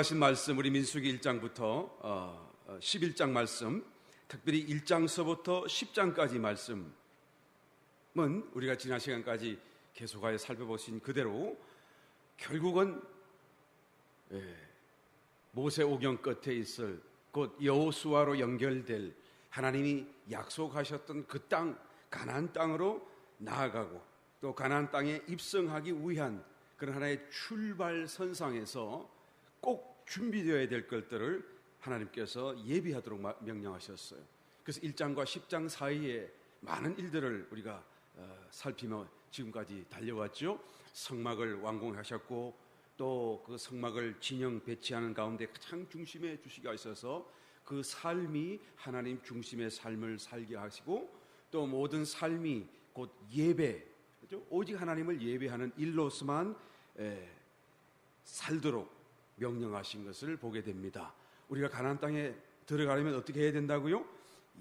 말씀하신 말씀, 우리 민수기 1장부터 11장 말씀, 특별히 1장서부터 10장까지 말씀은 우리가 지난 시간까지 계속하여 살펴보신 그대로 결국은 모세 오경 끝에 있을 곧 여호수아로 연결될 하나님이 약속하셨던 그 땅, 가나안 땅으로 나아가고 또 가나안 땅에 입성하기 위한 그런 하나의 출발선상에서 꼭 준비되어야 될 것들을 하나님께서 예비하도록 명령하셨어요. 그래서 1장과 10장 사이에 많은 일들을 우리가 살피며 지금까지 달려왔죠. 성막을 완공하셨고 또 그 성막을 진영 배치하는 가운데 가장 중심에 주시가 있어서 그 삶이 하나님 중심의 삶을 살게 하시고 또 모든 삶이 곧 예배, 그렇죠? 오직 하나님을 예배하는 일로서만 살도록 명령하신 것을 보게 됩니다. 우리가 가나안 땅에 들어가려면 어떻게 해야 된다고요?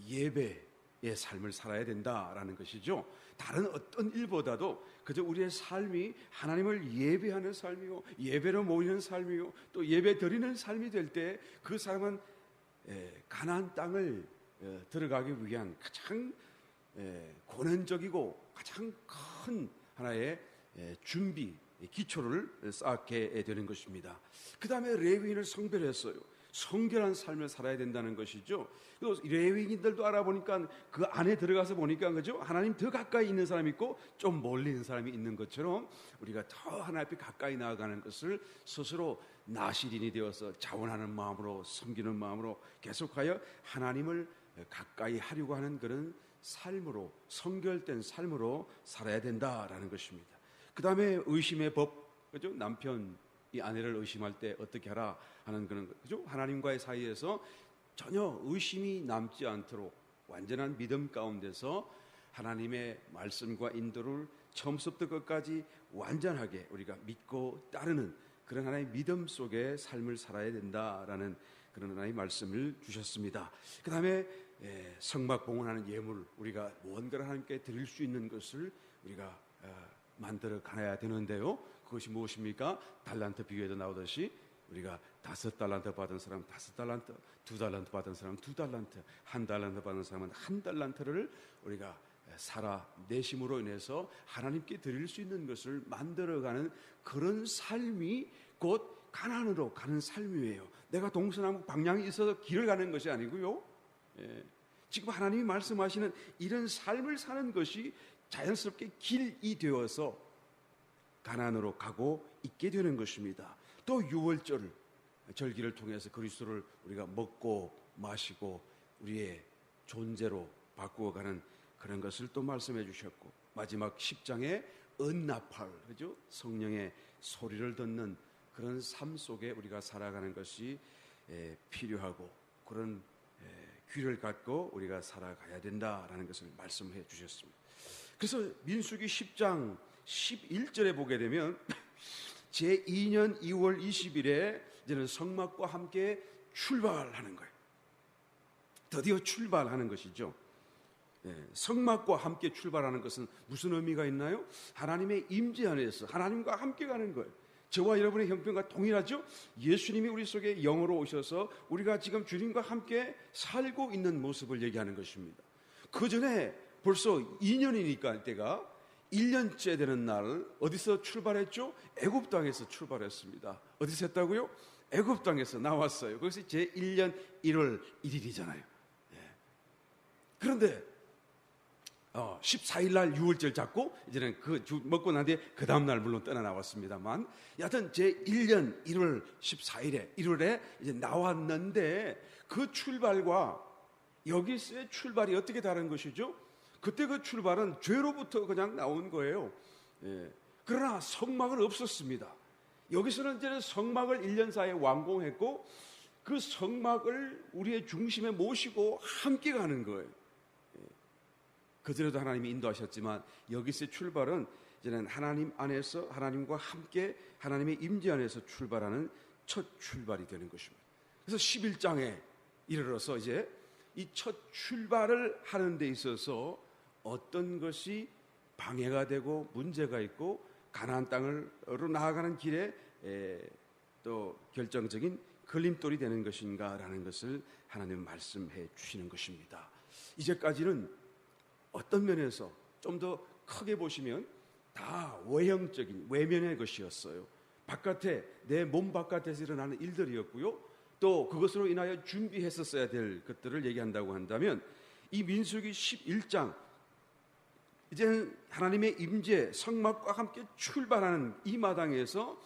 예배의 삶을 살아야 된다라는 것이죠. 다른 어떤 일보다도 그저 우리의 삶이 하나님을 예배하는 삶이고 예배로 모이는 삶이고 또 예배 드리는 삶이 될 때 그 사람은 가나안 땅을 들어가기 위한 가장 권한적이고 가장 큰 하나의 준비 기초를 쌓게 되는 것입니다. 그 다음에 레위인을 성별했어요. 성결한 삶을 살아야 된다는 것이죠. 또 레위인들도 알아보니까 그 안에 들어가서 보니까 그죠? 하나님 더 가까이 있는 사람이 있고 좀 멀리 있는 사람이 있는 것처럼 우리가 더 하나님 앞에 가까이 나아가는 것을 스스로 나시린이 되어서 자원하는 마음으로 섬기는 마음으로 계속하여 하나님을 가까이 하려고 하는 그런 삶으로 성결된 삶으로 살아야 된다라는 것입니다. 그 다음에 의심의 법, 그죠? 남편 이 아내를 의심할 때 어떻게 하라 하는 그런 거죠. 하나님과의 사이에서 전혀 의심이 남지 않도록 완전한 믿음 가운데서 하나님의 말씀과 인도를 처음부터 끝까지 완전하게 우리가 믿고 따르는 그런 하나의 믿음 속의 삶을 살아야 된다라는 그런 하나의 말씀을 주셨습니다. 그 다음에 성막 봉헌하는 예물, 우리가 무언가를 하나님께 드릴 수 있는 것을 우리가 만들어 가야 되는데요. 그것이 무엇입니까? 달란트 비유에도 나오듯이 우리가 5달란트 받은 사람 5달란트, 2달란트 받은 사람 2달란트, 1달란트 받은 사람은 1달란트를 우리가 살아내심으로 인해서 하나님께 드릴 수 있는 것을 만들어가는 그런 삶이 곧 가나안으로 가는 삶이에요. 내가 동서남북 방향이 있어서 길을 가는 것이 아니고요. 지금 하나님이 말씀하시는 이런 삶을 사는 것이 자연스럽게 길이 되어서 가나안으로 가고 있게 되는 것입니다. 또 유월절 절기를 통해서 그리스도를 우리가 먹고 마시고 우리의 존재로 바꾸어가는 그런 것을 또 말씀해 주셨고 마지막 10장에 은나팔, 그죠? 성령의 소리를 듣는 그런 삶 속에 우리가 살아가는 것이 필요하고 그런 귀를 갖고 우리가 살아가야 된다라는 것을 말씀해 주셨습니다. 그래서 민수기 10장 11절에 보게 되면 제2년 2월 20일에 이제는 성막과 함께 출발하는 거예요. 드디어 출발하는 것이죠. 성막과 함께 출발하는 것은 무슨 의미가 있나요? 하나님의 임재 안에서 하나님과 함께 가는 거예요. 저와 여러분의 형편과 동일하죠? 예수님이 우리 속에 영으로 오셔서 우리가 지금 주님과 함께 살고 있는 모습을 얘기하는 것입니다. 그 전에 벌써 2년이니까 때가 1년째 되는 날 어디서 출발했죠? 애굽 땅에서 출발했습니다. 어디서 했다고요? 애굽 땅에서 나왔어요. 그것이 제1년 1월 1일이잖아요. 그런데 14일 날 6월절 잡고 이제는 그 먹고 난 뒤에 그 다음 날 물론 떠나 나왔습니다만 여하튼 제1년 1월 14일에 1월에 이제 나왔는데 그 출발과 여기서의 출발이 어떻게 다른 것이죠? 그때 그 출발은 죄로부터 그냥 나온 거예요. 그러나 성막은 없었습니다. 여기서는 이제 성막을 1년 사이에 완공했고 그 성막을 우리의 중심에 모시고 함께 가는 거예요. 그전에도 하나님이 인도하셨지만 여기서의 출발은 이제는 하나님 안에서 하나님과 함께 하나님의 임재 안에서 출발하는 첫 출발이 되는 것입니다. 그래서 11장에 이르러서 이제 이 첫 출발을 하는 데 있어서 어떤 것이 방해가 되고 문제가 있고 가나안 땅으로 나아가는 길에 또 결정적인 걸림돌이 되는 것인가라는 것을 하나님은 말씀해 주시는 것입니다. 이제까지는 어떤 면에서 좀 더 크게 보시면 다 외형적인 외면의 것이었어요. 바깥에, 내 몸 바깥에서 일어나는 일들이었고요. 또 그것으로 인하여 준비했었어야 될 것들을 얘기한다고 한다면 이 민수기 11장, 이제는 하나님의 임재, 성막과 함께 출발하는 이 마당에서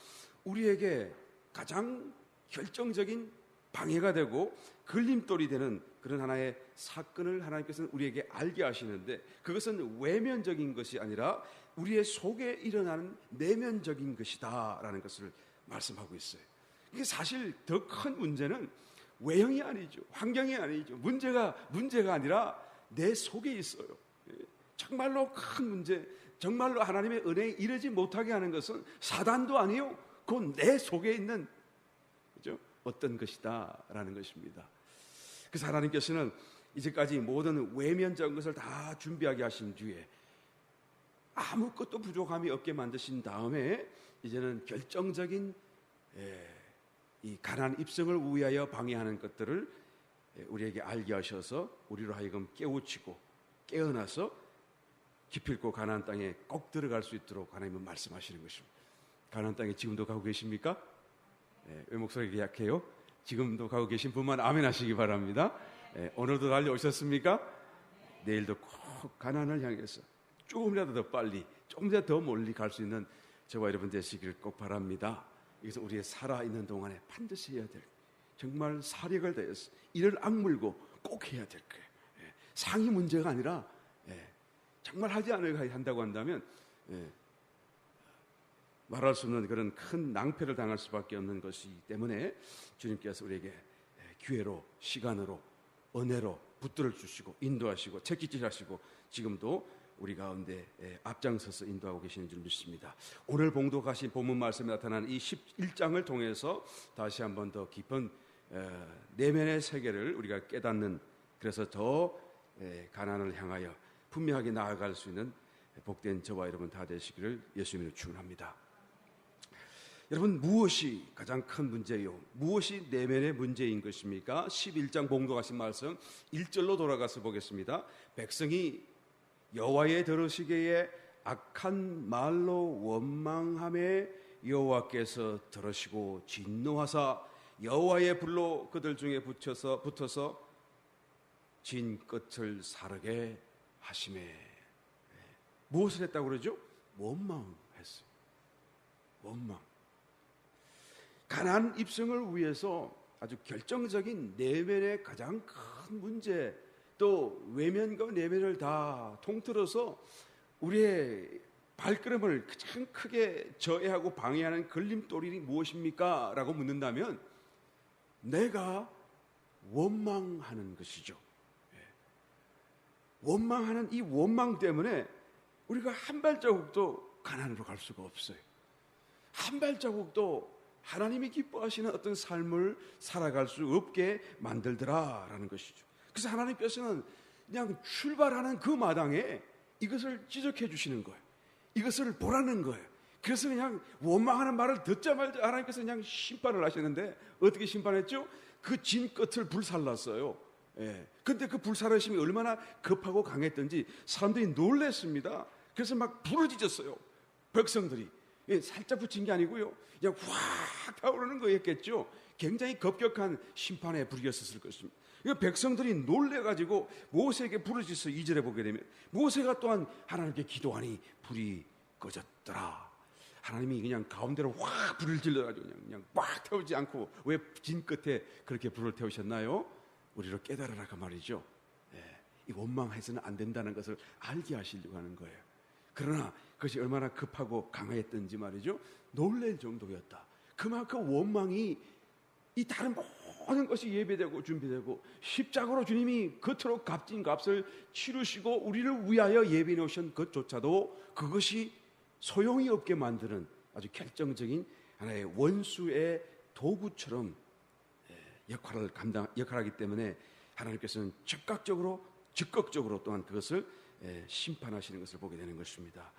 우리에게 가장 결정적인 방해가 되고 걸림돌이 되는 그런 하나의 사건을 하나님께서는 우리에게 알게 하시는데, 그것은 외면적인 것이 아니라 우리의 속에 일어나는 내면적인 것이다라는 것을 말씀하고 있어요. 이게 사실 더 큰 문제는 외형이 아니죠, 환경이 아니죠. 문제가 아니라 내 속에 있어요. 정말로 큰 문제, 정말로 하나님의 은혜에 이르지 못하게 하는 것은 사단도 아니요, 그건 내 속에 있는, 그죠? 어떤 것이다라는 것입니다. 그래서 하나님께서는 이제까지 모든 외면적인 것을 다 준비하게 하신 뒤에 아무것도 부족함이 없게 만드신 다음에 이제는 결정적인 이 가나안 입성을 위하여 방해하는 것들을 우리에게 알게 하셔서 우리로 하여금 깨우치고 깨어나서 기필코 가나안 땅에 꼭 들어갈 수 있도록 하나님은 말씀하시는 것입니다. 가나안 땅에 지금도 가고 계십니까? 왜 목소리가 약해요? 지금도 가고 계신 분만 아멘 하시기 바랍니다. 오늘도 달려오셨습니까? 내일도 꼭 가나안을 향해서 조금이라도 더 빨리, 조금이라도 더 멀리 갈 수 있는 저와 여러분 되시기를 꼭 바랍니다. 이것은 우리의 살아있는 동안에 반드시 해야 될, 정말 사력을 다해서 이를 악물고 꼭 해야 될 거예요. 상이 문제가 아니라 정말 하지 않으려 한다고 한다면 말할 수 없는 그런 큰 낭패를 당할 수밖에 없는 것이기 때문에 주님께서 우리에게 기회로, 시간으로, 은혜로 붙들어 주시고 인도하시고 채찍질하시고 지금도 우리 가운데 앞장서서 인도하고 계시는 줄 믿습니다. 오늘 봉독하신 본문 말씀에 나타난 이 11장을 통해서 다시 한번 더 깊은 내면의 세계를 우리가 깨닫는, 그래서 더 가나안을 향하여 분명하게 나아갈 수 있는 복된 저와 여러분 다 되시기를 예수님으로 축원합니다. 여러분, 무엇이 가장 큰 문제요? 무엇이 내면의 문제인 것입니까? 11장 봉독하신 말씀 1절로 돌아가서 보겠습니다. 백성이 여호와의 들으시기에 악한 말로 원망함에 여호와께서 들으시고 진노하사 여호와의 불로 그들 중에 붙어서 진 끝을 사르게 하시매. 무엇을 했다고 그러죠? 원망했어요. 원망. 가나안 입성을 위해서 아주 결정적인 내면의 가장 큰 문제, 또 외면과 내면을 다 통틀어서 우리의 발걸음을 가장 크게 저해하고 방해하는 걸림돌이 무엇입니까? 라고 묻는다면 내가 원망하는 것이죠. 원망하는 이 원망 때문에 우리가 한 발자국도 가나안으로 갈 수가 없어요. 한 발자국도 하나님이 기뻐하시는 어떤 삶을 살아갈 수 없게 만들더라라는 것이죠. 그래서 하나님께서는 그냥 출발하는 그 마당에 이것을 지적해 주시는 거예요. 이것을 보라는 거예요. 그래서 그냥 원망하는 말을 듣자마자 하나님께서 그냥 심판을 하시는데, 어떻게 심판했죠? 그 진 끝을 불살랐어요. 근데 그 불살으심이 얼마나 급하고 강했던지 사람들이 놀랐습니다. 그래서 막 부러지졌어요. 백성들이. 살짝 붙인 게 아니고요, 그냥 확 타오르는 거였겠죠. 굉장히 급격한 심판의 불이었을 것입니다. 백성들이 놀래가지고 모세에게 부르짖어서 2절에 보게 되면 모세가 또한 하나님께 기도하니 불이 꺼졌더라. 하나님이 그냥 가운데로 확 불을 질러가지고 그냥 꽉 태우지 않고 왜 진 끝에 그렇게 불을 태우셨나요? 우리로 깨달으라 그 말이죠. 이 원망해서는 안 된다는 것을 알게 하시려고 하는 거예요. 그러나 그것이 얼마나 급하고 강했던지 말이죠, 놀랄 정도였다. 그만큼 원망이 이 다른 모든 것이 예배되고 준비되고 십자가로 주님이 그토록 값진 값을 치르시고 우리를 위하여 예비해 오신 것조차도 그것이 소용이 없게 만드는 아주 결정적인 하나의 원수의 도구처럼 역할하기 때문에 하나님께서는 적극적으로 또한 그것을 심판하시는 것을 보게 되는 것입니다.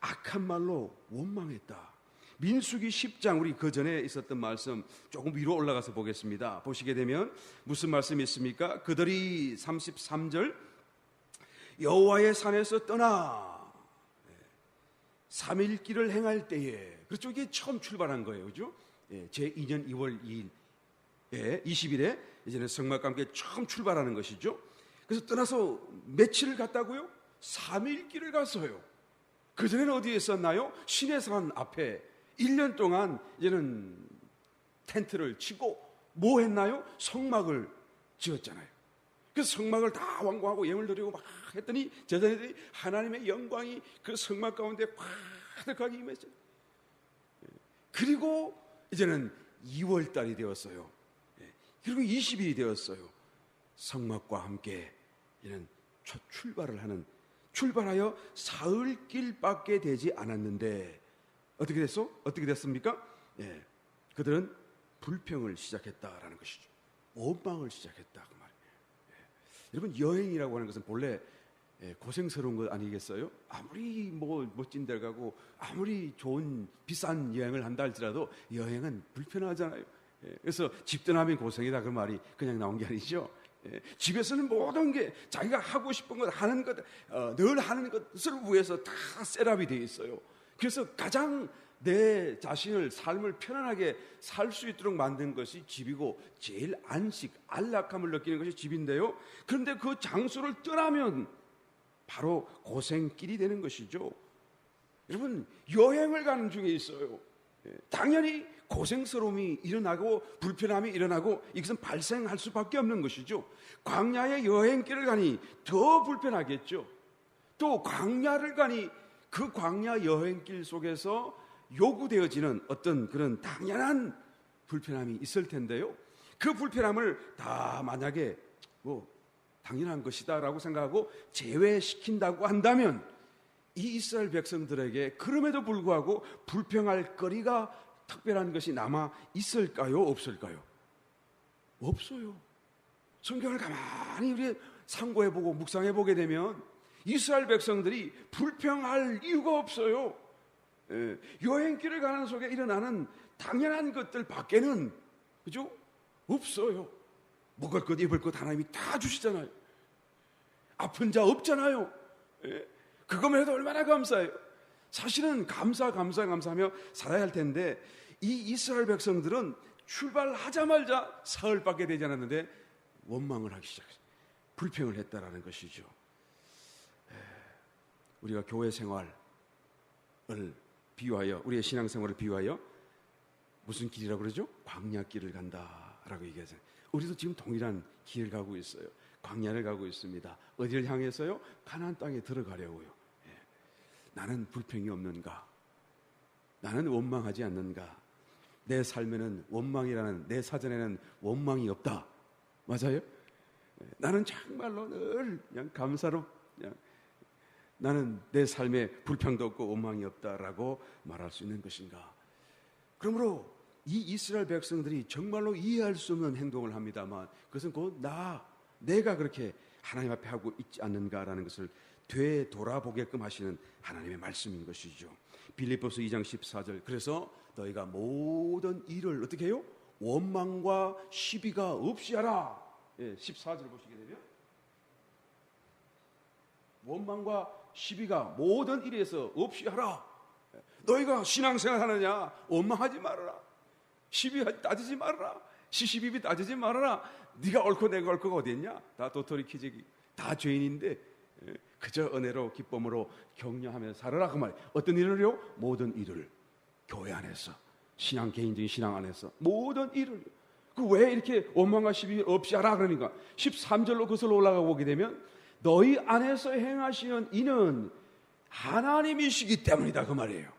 악한 말로 원망했다. 민수기 10장, 우리 그 전에 있었던 말씀 조금 위로 올라가서 보겠습니다. 보시게 되면 무슨 말씀이 있습니까? 그들이 33절, 여호와의 산에서 떠나 3일 길을 행할 때에, 그렇죠? 이게 처음 출발한 거예요, 그죠? 제2년 2월 2일 20일에 이제는 성막과 함께 처음 출발하는 것이죠. 그래서 떠나서 며칠을 갔다고요? 3일 길을 갔어요. 그전에는 어디에 있었나요? 시내산 앞에 1년 동안 이제는 텐트를 치고 뭐 했나요? 성막을 지었잖아요. 그래서 성막을 다 완공하고 예물 드리고 막 했더니 제자들이 하나님의 영광이 그 성막 가운데 가득하게 임했어요. 그리고 이제는 2월 달이 되었어요. 그리고 20일이 되었어요. 성막과 함께 이는 첫 출발하여 사흘길밖에 되지 않았는데 어떻게 됐어? 어떻게 됐습니까? 그들은 불평을 시작했다라는 것이죠. 원망을 시작했다 그 말이에요. 여러분, 여행이라고 하는 것은 본래 고생스러운 것 아니겠어요? 아무리 뭐 멋진 데 가고 아무리 좋은 비싼 여행을 한다 할지라도 여행은 불편하잖아요. 그래서 집 떠나면 고생이다 그 말이 그냥 나온 게 아니죠. 집에서는 모든 게 자기가 하고 싶은 것 하는 것, 늘 하는 것을 위해서 다 셋업이 되어 있어요. 그래서 가장 내 자신을 삶을 편안하게 살 수 있도록 만든 것이 집이고 제일 안락함을 느끼는 것이 집인데요. 그런데 그 장소를 떠나면 바로 고생길이 되는 것이죠. 여러분, 여행을 가는 중에 있어요. 당연히 고생스러움이 일어나고 불편함이 일어나고 이것은 발생할 수밖에 없는 것이죠. 광야의 여행길을 가니 더 불편하겠죠. 또 광야를 가니 그 광야 여행길 속에서 요구되어지는 어떤 그런 당연한 불편함이 있을 텐데요. 그 불편함을 다 만약에 당연한 것이다라고 생각하고 제외시킨다고 한다면 이 이스라엘 백성들에게 그럼에도 불구하고 불평할 거리가 특별한 것이 남아 있을까요? 없을까요? 없어요. 성경을 가만히 우리 상고해보고 묵상해보게 되면 이스라엘 백성들이 불평할 이유가 없어요. 여행길을 가는 속에 일어나는 당연한 것들 밖에는 그죠? 없어요. 먹을 것 입을 것 하나님이 다 주시잖아요. 아픈 자 없잖아요. 그것만 해도 얼마나 감사해요. 사실은 감사하며 살아야 할 텐데 이 이스라엘 백성들은 출발하자마자 사흘밖에 되지 않았는데 원망을 하기 시작했어요. 불평을 했다라는 것이죠. 우리가 교회 생활을 비유하여, 우리의 신앙생활을 비유하여 무슨 길이라고 그러죠? 광야길을 간다라고 얘기하잖아요. 우리도 지금 동일한 길을 가고 있어요. 광야를 가고 있습니다. 어디를 향해서요? 가나안 땅에 들어가려고요. 나는 불평이 없는가? 나는 원망하지 않는가? 내 삶에는 원망이라는, 내 사전에는 원망이 없다. 맞아요? 나는 정말로 늘 그냥 감사로 그냥 나는 내 삶에 불평도 없고 원망이 없다라고 말할 수 있는 것인가? 그러므로 이 이스라엘 백성들이 정말로 이해할 수 없는 행동을 합니다만 그것은 곧 내가 그렇게 하나님 앞에 하고 있지 않는가라는 것을 되돌아보게끔 하시는 하나님의 말씀인 것이죠. 빌립보서 2장 14절, 그래서 너희가 모든 일을 어떻게 해요? 원망과 시비가 없이 하라. 14절 보시게 되면 원망과 시비가 모든 일에서 없이 하라. 너희가 신앙생활 하느냐? 원망하지 말아라. 시비 따지지 말아라. 시시비비 따지지 말아라. 네가 옳고 내가 옳고가 어디 있냐? 다 도토리 키재기, 다 죄인인데 그저 은혜로 기쁨으로 격려하면서 살아라 그 말. 어떤 일을요? 모든 일을. 교회 안에서, 개인적인 신앙 안에서 모든 일을. 그 왜 이렇게 원망과 시비 없이 하라 그러니까 13절로 그것을 올라가 보게 되면 너희 안에서 행하시는 이는 하나님이시기 때문이다 그 말이에요.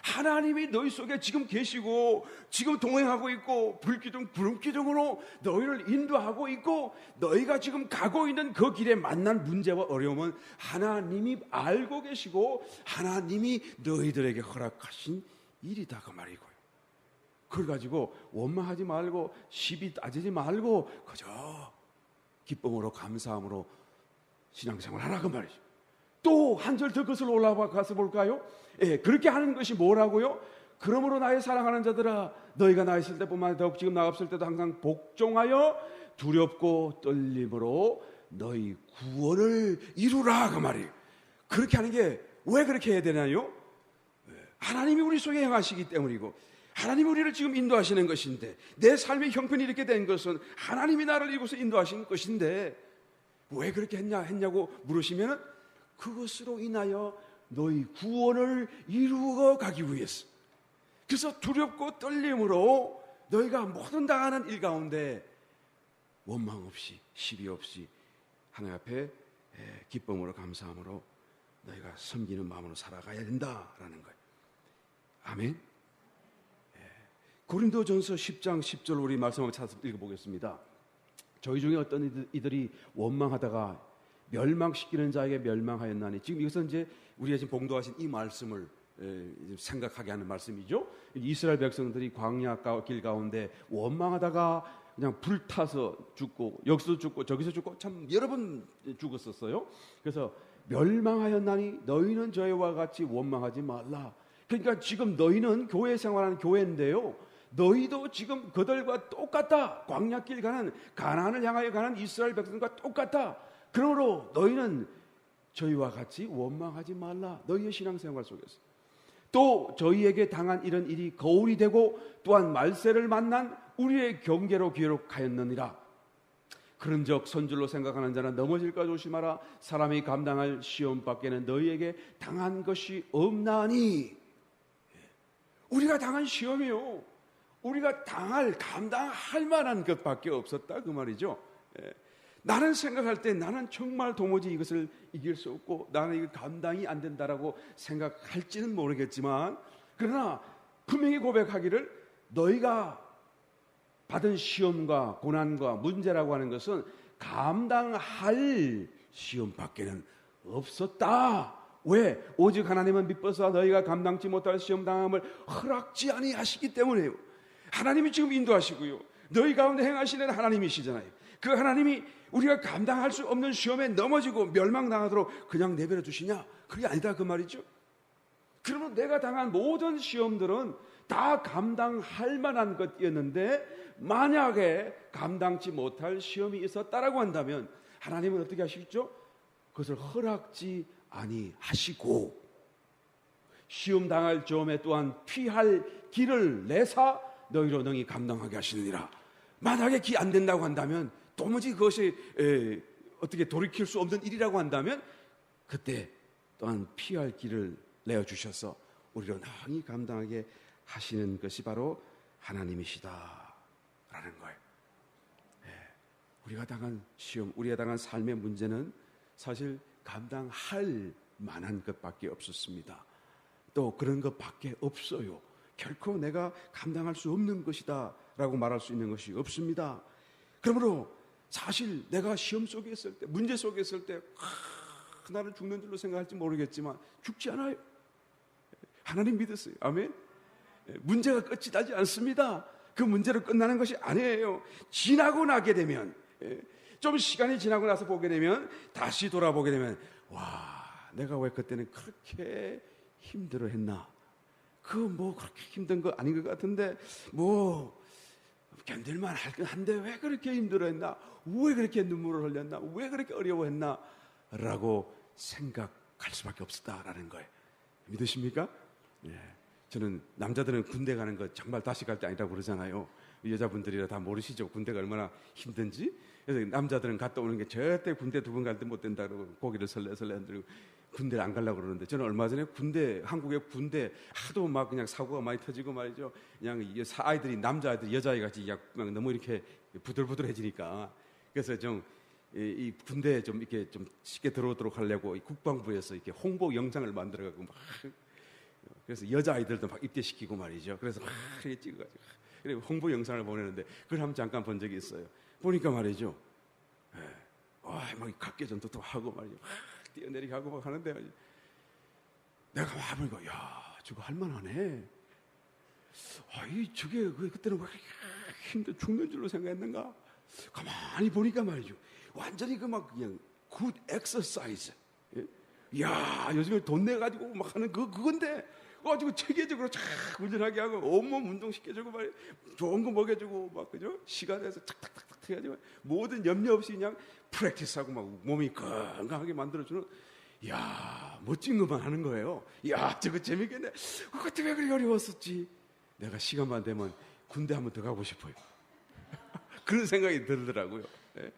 하나님이 너희 속에 지금 계시고 지금 동행하고 있고 불기둥으로 너희를 인도하고 있고 너희가 지금 가고 있는 그 길에 만난 문제와 어려움은 하나님이 알고 계시고 하나님이 너희들에게 허락하신 일이다 그 말이고요. 그걸 가지고 원망하지 말고 시비 따지지 말고 그저 기쁨으로 감사함으로 신앙생활 하라 그 말이죠. 또 한 절 더 그것을 올라가서 볼까요? 그렇게 하는 것이 뭐라고요? 그러므로 나의 사랑하는 자들아, 너희가 나 있을 때뿐만 아니라 더욱 지금 나 없을 때도 항상 복종하여 두렵고 떨림으로 너희 구원을 이루라, 그 말이에요. 그렇게 하는 게 왜 그렇게 해야 되나요? 하나님이 우리 속에 행하시기 때문이고, 하나님이 우리를 지금 인도하시는 것인데, 내 삶의 형편이 이렇게 된 것은 하나님이 나를 이곳에 인도하신 것인데 왜 그렇게 했냐고 물으시면, 그것으로 인하여 너희 구원을 이루어 가기 위해서. 그래서 두렵고 떨림으로 너희가 모든 당하는 일 가운데 원망 없이, 시비 없이 하나님 앞에 기쁨으로 감사함으로 너희가 섬기는 마음으로 살아가야 된다라는 거예요. 아멘. 고린도전서 10장 10절 우리 말씀을 찾아서 읽어보겠습니다. 저희 중에 어떤 이들이 원망하다가 멸망시키는 자에게 멸망하였나니, 지금 이것은 이제 우리가 지금 봉도하신 이 말씀을 생각하게 하는 말씀이죠. 이스라엘 백성들이 광야 길 가운데 원망하다가 그냥 불타서 죽고, 여기서 죽고 저기서 죽고 참 여러 번 죽었었어요. 그래서 멸망하였나니 너희는 저희와 같이 원망하지 말라. 그러니까 지금 너희는 교회 생활하는 교회인데요, 너희도 지금 그들과 똑같다. 광야길 가는, 가나안을 향하여 가는 이스라엘 백성과 똑같다. 그러므로 너희는 저희와 같이 원망하지 말라. 너희의 신앙생활 속에서. 또 저희에게 당한 이런 일이 거울이 되고 또한 말세를 만난 우리의 경계로 기록하였느니라. 그런즉 선줄로 생각하는 자는 넘어질까 조심하라. 사람이 감당할 시험 밖에는 너희에게 당한 것이 없나니. 우리가 당한 시험이요, 우리가 감당할 만한 것밖에 없었다, 그 말이죠. 나는 생각할 때 나는 정말 도무지 이것을 이길 수 없고 나는 이거 감당이 안 된다라고 생각할지는 모르겠지만, 그러나 분명히 고백하기를, 너희가 받은 시험과 고난과 문제라고 하는 것은 감당할 시험밖에는 없었다. 왜? 오직 하나님은 미뻐서 너희가 감당치 못할 시험 당함을 허락지 아니하시기 때문에요. 하나님이 지금 인도하시고요, 너희 가운데 행하시는 하나님이시잖아요. 그 하나님이 우리가 감당할 수 없는 시험에 넘어지고 멸망당하도록 그냥 내버려 두시냐? 그게 아니다, 그 말이죠. 그러면 내가 당한 모든 시험들은 다 감당할 만한 것이었는데, 만약에 감당치 못할 시험이 있었다라고 한다면 하나님은 어떻게 하시겠죠? 그것을 허락지 아니하시고 시험 당할 점에 또한 피할 길을 내사 너희로 능히 감당하게 하시느니라. 만약에 기 안 된다고 한다면, 도무지 그것이 어떻게 돌이킬 수 없는 일이라고 한다면, 그때 또한 피할 길을 내어주셔서 우리로 능히 감당하게 하시는 것이 바로 하나님이시다라는 거예요. 우리가 당한 시험, 우리가 당한 삶의 문제는 사실 감당할 만한 것밖에 없었습니다. 또 그런 것밖에 없어요. 결코 내가 감당할 수 없는 것이다 라고 말할 수 있는 것이 없습니다. 그러므로 사실 내가 시험 속에 있을 때, 문제 속에 있을 때 나를 죽는 줄로 생각할지 모르겠지만 죽지 않아요. 하나님 믿으세요. 아멘. 문제가 끝이 나지 않습니다. 그 문제로 끝나는 것이 아니에요. 지나고 나게 되면, 좀 시간이 지나고 나서 보게 되면, 다시 돌아보게 되면, 와, 내가 왜 그때는 그렇게 힘들어 했나? 뭐 그렇게 힘든 거 아닌 것 같은데 뭐 견딜만 한데 왜 그렇게 힘들어 했나? 왜 그렇게 눈물을 흘렸나? 왜 그렇게 어려워했나? 라고 생각할 수밖에 없었다라는 거예요. 믿으십니까? 저는 남자들은 군대 가는 거 정말 다시 갈 때 아니라고 그러잖아요. 여자분들이라 다 모르시죠? 군대가 얼마나 힘든지. 그래서 남자들은 갔다 오는 게 절대 군대 두 번 갈 때 못 된다고 고개를 설레설레 흔들고 군대를 안 가려고 그러는데, 저는 얼마 전에 한국의 군대 하도 막 그냥 사고가 많이 터지고 말이죠. 그냥 아이들이, 남자아이들이 여자아이 같이 막 너무 이렇게 부들부들해지니까, 그래서 좀 이 군대에 좀 이렇게 좀 쉽게 들어오도록 하려고 국방부에서 이렇게 홍보 영상을 만들어가고 막, 그래서 여자아이들도 막 입대시키고 말이죠. 그래서 막 이렇게 찍어가지고 그리고 홍보 영상을 보내는데, 그걸 한번 잠깐 본 적이 있어요. 보니까 말이죠, 막 각개전도 또 하고 말이죠, 뛰어내리게 하고 막 하는데, 내가 막 보니까, 야, 저거 할만하네. 저게 그때는 왜 힘들어 죽는 줄로 생각했는가? 가만히 보니까 말이죠, 완전히 그냥 굿 엑서사이즈. 야, 요즘에 돈 내가지고 막 하는 그건데 가지고 체계적으로 쫙 운전하게 하고 온몸 운동시켜주고 말이야. 좋은 거 먹여주고 막 그죠? 시간에서 탁탁탁탁 해가지고 모든 염려 없이 그냥 프랙티스하고 막 몸이 건강하게 만들어주는. 이야, 멋진 것만 하는 거예요. 이야, 저거 재밌겠네. 그때 왜 그렇게 어려웠었지? 내가 시간만 되면 군대 한번 더 가고 싶어요. 그런 생각이 들더라고요. 예.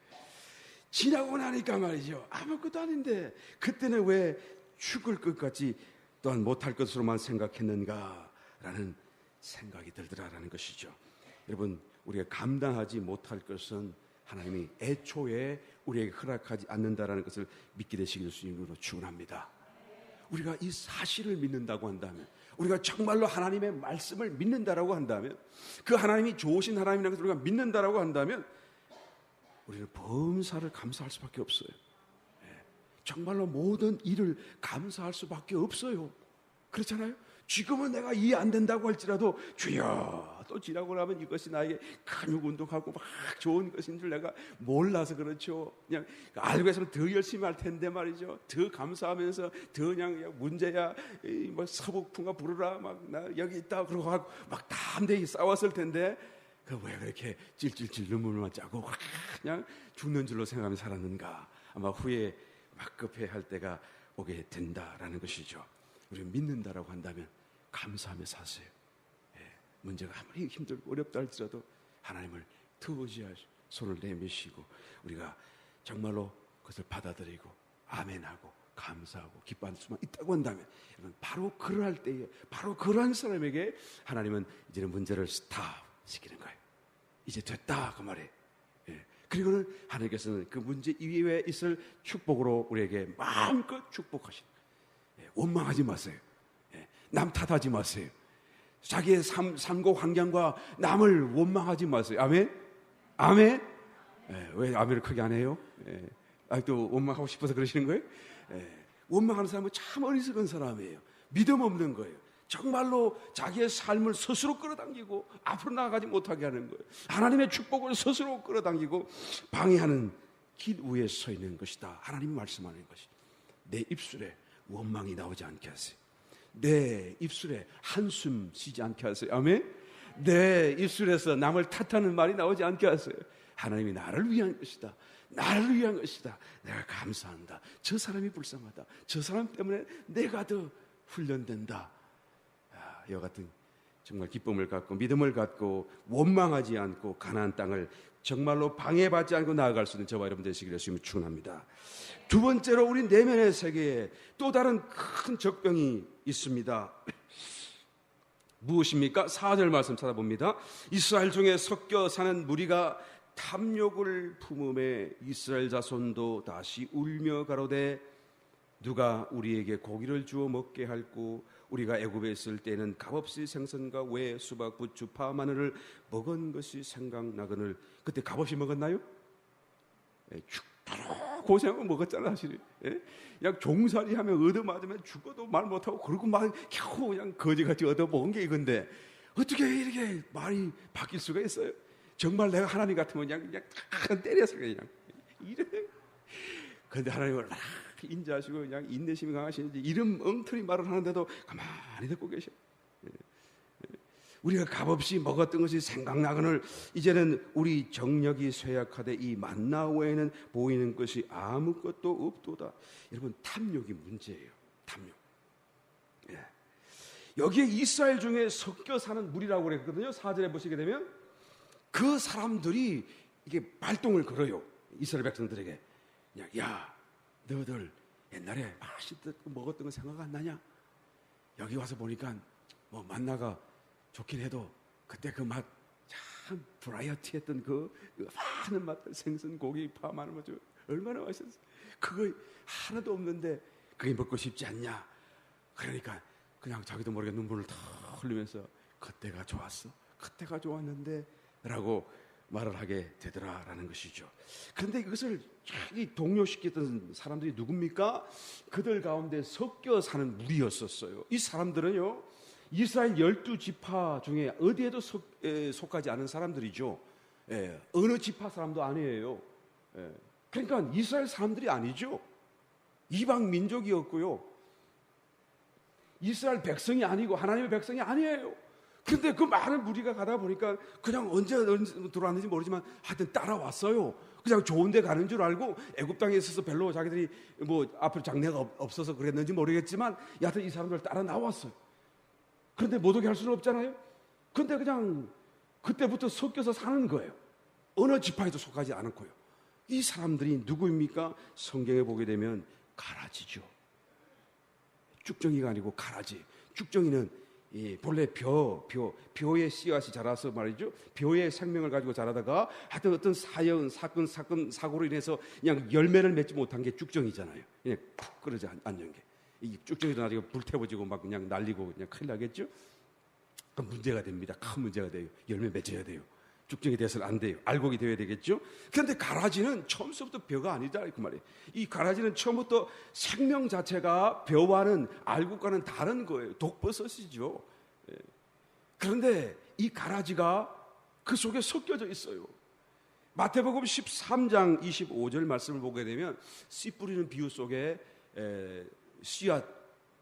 지나고 나니까 말이죠. 아무것도 아닌데 그때는 왜 죽을 것 같이 또한 못할 것으로만 생각했는가라는 생각이 들더라라는 것이죠. 여러분, 우리가 감당하지 못할 것은 하나님이 애초에 우리에게 허락하지 않는다라는 것을 믿게 되시길 주님으로 축원합니다. 우리가 이 사실을 믿는다고 한다면, 우리가 정말로 하나님의 말씀을 믿는다라고 한다면, 그 하나님이 좋으신 하나님이라는 것을 우리가 믿는다라고 한다면 우리는 범사를 감사할 수밖에 없어요. 정말로 모든 일을 감사할 수밖에 없어요. 그렇잖아요? 지금은 내가 이해 안 된다고 할지라도 주여, 또 지나고 나면 이것이 나에게 근육 운동하고 막 좋은 것인 줄 내가 몰라서 그렇죠. 그냥 알고 있으면 더 열심히 할 텐데 말이죠. 더 감사하면서 더 그냥 문제야 뭐 서북풍가 부르라 막 나 여기 있다 그러고 하고 막 담대히 싸웠을 텐데 그 왜 그렇게 찔찔찔 눈물만 짜고 그냥 죽는 줄로 생각하며 살았는가. 아마 후에 막 급해할 때가 오게 된다라는 것이죠. 우리가 믿는다라고 한다면 감사하며 사세요. 문제가 아무리 힘들고 어렵다 할지라도 하나님을 더 의지하시고 손을 내미시고 우리가 정말로 그것을 받아들이고 아멘하고 감사하고 기뻐할 수만 있다고 한다면 바로 그러할 때에 바로 그러한 사람에게 하나님은 이제는 문제를 스탑시키는 거예요. 이제 됐다 그 말이에요. 그리고는 하나님께서는 그 문제 이외에 있을 축복으로 우리에게 마음껏 축복하시는 거예요. 원망하지 마세요. 남 탓하지 마세요. 자기의 삶과 환경과 남을 원망하지 마세요. 아멘? 아멘? 왜 아멘을 크게 안 해요? 또 원망하고 싶어서 그러시는 거예요? 원망하는 사람은 참 어리석은 사람이에요. 믿음 없는 거예요. 정말로 자기의 삶을 스스로 끌어당기고 앞으로 나아가지 못하게 하는 거예요. 하나님의 축복을 스스로 끌어당기고 방해하는 길 위에 서 있는 것이다. 하나님이 말씀하는 것이. 내 입술에 원망이 나오지 않게 하세요. 내 입술에 한숨 쉬지 않게 하세요. 아멘? 내 입술에서 남을 탓하는 말이 나오지 않게 하세요. 하나님이 나를 위한 것이다. 나를 위한 것이다. 내가 감사한다. 저 사람이 불쌍하다. 저 사람 때문에 내가 더 훈련된다. 이와 같은 정말 기쁨을 갖고 믿음을 갖고 원망하지 않고 가나안 땅을 정말로 방해받지 않고 나아갈 수 있는 저와 여러분 되시기를 주님을 축원합니다. 두 번째로 우리 내면의 세계에 또 다른 큰 적병이 있습니다. 무엇입니까? 4절 말씀 찾아봅니다. 이스라엘 중에 섞여 사는 무리가 탐욕을 품음에 이스라엘 자손도 다시 울며 가로되 누가 우리에게 고기를 주어 먹게 할꼬 우리가 애굽에 있을 때는 값없이 생선과 왜 수박 부추 파 마늘을 먹은 것이 생각나거늘. 그때 값없이 먹었나요? 죽도록 고생하고 먹었잖아 사실. 그냥 종살이 하면 얻어맞으면 죽어도 말 못하고 그러고 막 겨우 그냥 거지같이 얻어먹은 게 이건데 어떻게 이렇게 말이 바뀔 수가 있어요? 정말 내가 하나님 같으면 그냥 때려서 그냥 이래. 그런데 하나님을 인자하시고 그냥 인내심이 강하시는지 이런 엉터리 말을 하는데도 가만히 듣고 계셔. 우리가 값없이 먹었던 것이 생각나거늘 이제는 우리 정력이 쇠약하되 이 만나 외에는 보이는 것이 아무것도 없도다. 여러분 탐욕이 문제예요. 탐욕. 여기에 이스라엘 중에 섞여 사는 무리라고 그랬거든요. 4절에 보시게 되면 그 사람들이 이게 발동을 걸어요. 이스라엘 백성들에게 그냥 야 너희들 옛날에 맛있게 먹었던 거 생각 안 나냐? 여기 와서 보니까 뭐 만나가 좋긴 해도 그때 그 맛 참 브라이어티했던 그 많은 맛들 생선, 고기, 파, 마늘 뭐 얼마나 맛있었어. 그거 하나도 없는데 그게 먹고 싶지 않냐? 그러니까 그냥 자기도 모르게 눈물을 다 흘리면서 그때가 좋았어. 그때가 좋았는데 라고 말을 하게 되더라라는 것이죠. 그런데 이것을 동요시켰던 사람들이 누굽니까? 그들 가운데 섞여 사는 무리였었어요. 이 사람들은요 이스라엘 12지파 중에 어디에도 속하지 않은 사람들이죠. 어느 지파 사람도 아니에요. 그러니까 이스라엘 사람들이 아니죠. 이방 민족이었고요. 이스라엘 백성이 아니고 하나님의 백성이 아니에요. 근데 그 많은 무리가 가다 보니까 그냥 언제 들어왔는지 모르지만 하여튼 따라왔어요. 그냥 좋은 데 가는 줄 알고 애굽 땅에 있어서 별로 자기들이 뭐 앞으로 장래가 없어서 그랬는지 모르겠지만 여하튼 이 사람들 따라 나왔어요. 그런데 못 오게 할 수는 없잖아요. 근데 그냥 그때부터 섞여서 사는 거예요. 어느 지파에도 속하지 않고요. 이 사람들이 누구입니까? 성경에 보게 되면 가라지죠. 쭉정이가 아니고 가라지. 쭉정이는 본래 벼의 씨앗이 자라서 말이죠. 벼의 생명을 가지고 자라다가 하여튼 어떤 사고로 인해서 그냥 열매를 맺지 못한 게 쭉정이잖아요. 그냥 푹 끓어지 않는 게. 이 쭉정이도 나중에 불태워지고 막 그냥 날리고 그냥 큰일 나겠죠. 그 문제가 됩니다. 큰 문제가 돼요. 열매 맺어야 돼요. 쭉정이 돼서는 안 돼요. 알곡이 되어야 되겠죠. 그런데 가라지는 처음부터 벼가 아니다 그 말이에요. 이 가라지는 처음부터 생명 자체가 벼와는 알곡과는 다른 거예요. 독버섯이죠. 그런데 이 가라지가 그 속에 섞여져 있어요. 마태복음 13장 25절 말씀을 보게 되면 씨 뿌리는 비유 속에 씨앗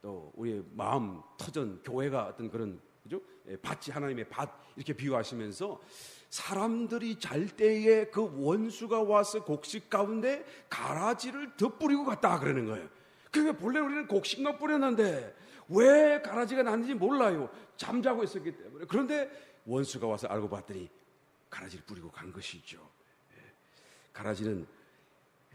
또 우리의 마음 터전 교회가 어떤 그런 그죠? 밭이 하나님의 밭 이렇게 비유하시면서 사람들이 잘 때에 그 원수가 와서 곡식 가운데 가라지를 덧뿌리고 갔다 그러는 거예요. 그러니까 본래 우리는 곡식만 뿌렸는데 왜 가라지가 났는지 몰라요. 잠자고 있었기 때문에. 그런데 원수가 와서 알고 봤더니 가라지를 뿌리고 간 것이죠. 가라지는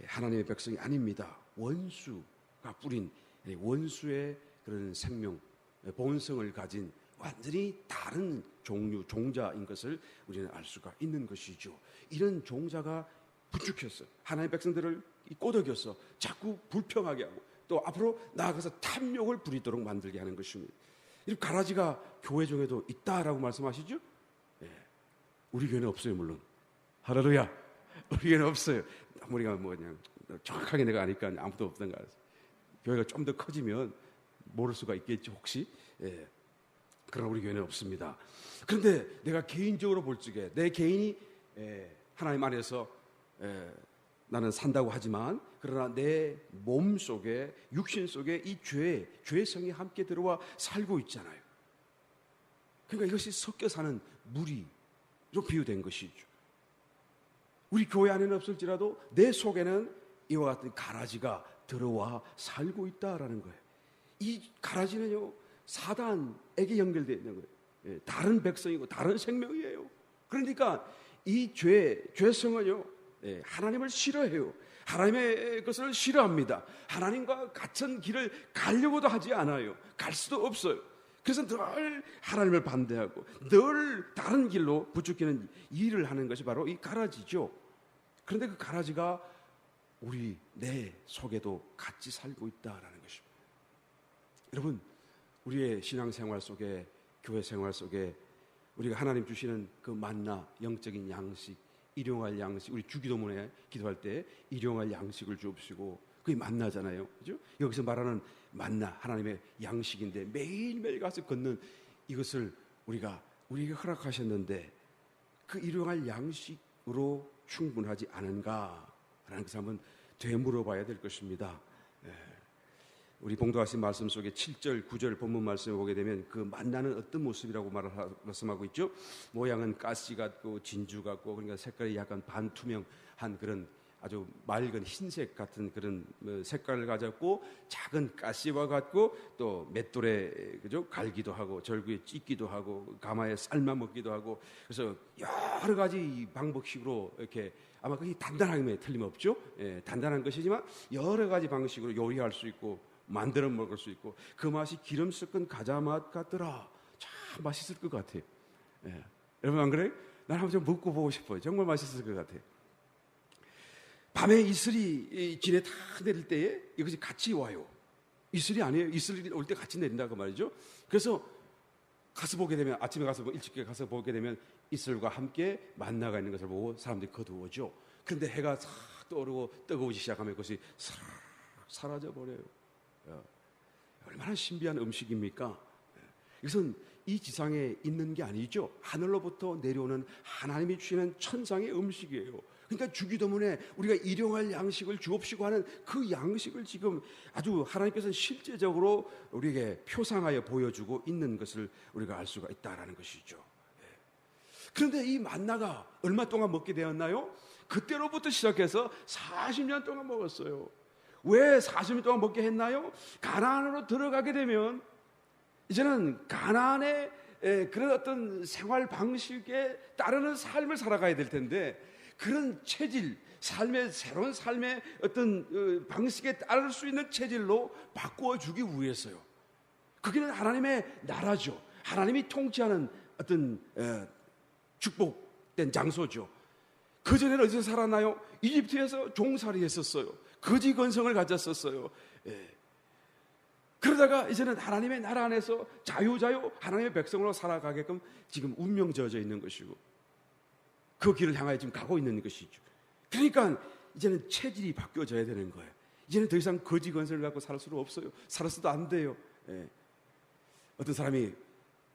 하나님의 백성이 아닙니다. 원수가 뿌린 원수의 그런 생명, 본성을 가진 완전히 다른 종류, 종자인 것을 우리는 알 수가 있는 것이죠. 이런 종자가 부추겼어. 하나님의 백성들을 꼬드겨서 자꾸 불평하게 하고 또 앞으로 나아가서 탐욕을 부리도록 만들게 하는 것입니다. 이 가라지가 교회 중에도 있다라고 말씀하시죠? 네. 우리 교회는 없어요, 물론. 할렐루야. 우리 교회는 없어요. 우리가 뭐 그냥 정확하게 내가 아니까 아무도 없던가. 교회가 좀 더 커지면 모를 수가 있겠지, 혹시. 예. 그러나 우리 교회는 없습니다. 그런데 내가 개인적으로 볼 적에 내 개인이 하나님 안에서 나는 산다고 하지만 그러나 내 몸 속에 육신 속에 이 죄성이 함께 들어와 살고 있잖아요. 그러니까 이것이 섞여 사는 무리로 비유된 것이죠. 우리 교회 안에는 없을지라도 내 속에는 이와 같은 가라지가 들어와 살고 있다라는 거예요. 이 가라지는요 사단에게 연결되어 있는 거예요. 다른 백성이고 다른 생명이에요. 그러니까 이 죄성은요 하나님을 싫어해요. 하나님의 것을 싫어합니다. 하나님과 같은 길을 가려고도 하지 않아요. 갈 수도 없어요. 그래서 늘 하나님을 반대하고 늘 다른 길로 부추기는 일을 하는 것이 바로 이 가라지죠. 그런데 그 가라지가 내 속에도 같이 살고 있다라는 것입니다. 여러분, 우리의 신앙생활 속에, 교회 생활 속에 우리가 하나님 주시는 그 만나, 영적인 양식, 일용할 양식, 우리 주기도문에 기도할 때 일용할 양식을 주옵시고 그게 만나잖아요. 그죠? 여기서 말하는 만나, 하나님의 양식인데 매일매일 가서 걷는 이것을 우리에게 허락하셨는데 그 일용할 양식으로 충분하지 않은가라는 것을 한번 되물어봐야 될 것입니다. 우리 봉독하신 말씀 속에 7절, 9절 본문 말씀을 보게 되면 그 만나는 어떤 모습이라고 말씀하고 있죠? 모양은 가시 같고 진주 같고 그러니까 색깔이 약간 반투명한 그런 아주 맑은 흰색 같은 그런 색깔을 가졌고 작은 가시와 같고 또 맷돌에 그죠? 갈기도 하고 절구에 찢기도 하고 가마에 삶아 먹기도 하고 그래서 여러 가지 방법식으로 이렇게 아마 그게 단단함에 틀림없죠. 단단한 것이지만 여러 가지 방식으로 요리할 수 있고 만들어 먹을 수 있고 그 맛이 기름 섞은 가자 맛 같더라. 참 맛있을 것 같아요. 여러분 안 그래요? 난 한번 좀 먹고 보고 싶어요. 정말 맛있을 것 같아요. 밤에 이슬이 진에 다 내릴 때에 이것이 같이 와요. 이슬이 아니에요. 이슬이 올 때 같이 내린다고 말이죠. 그래서 가서 보게 되면 아침에 가서 일찍 가서 보게 되면 이슬과 함께 만나가 있는 것을 보고 사람들이 거두어죠. 그런데 해가 싹 떠오르고 뜨거워지기 시작하면 그것이 사라져 버려요. 얼마나 신비한 음식입니까? 이것은 이 지상에 있는 게 아니죠. 하늘로부터 내려오는 하나님이 주시는 천상의 음식이에요. 그러니까 주기도문에 우리가 일용할 양식을 주옵시고 하는 그 양식을 지금 아주 하나님께서는 실제적으로 우리에게 표상하여 보여주고 있는 것을 우리가 알 수가 있다라는 것이죠. 그런데 이 만나가 얼마 동안 먹게 되었나요? 그때로부터 시작해서 40년 동안 먹었어요. 왜 40년 동안 먹게 했나요? 가나안으로 들어가게 되면 이제는 가나안의 그런 어떤 생활 방식에 따르는 삶을 살아가야 될 텐데, 그런 체질, 새로운 삶의 어떤 방식에 따를 수 있는 체질로 바꾸어 주기 위해서요. 거기는 하나님의 나라죠. 하나님이 통치하는 어떤 축복된 장소죠. 그전에는 어디서 살았나요? 이집트에서 종살이 했었어요. 거지 건성을 가졌었어요. 그러다가 이제는 하나님의 나라 안에서 자유자유 하나님의 백성으로 살아가게끔 지금 운명 지어져 있는 것이고, 그 길을 향하여 지금 가고 있는 것이죠. 그러니까 이제는 체질이 바뀌어져야 되는 거예요. 이제는 더 이상 거지 건설을 갖고 살 수는 없어요. 살아서도 안 돼요. 어떤 사람이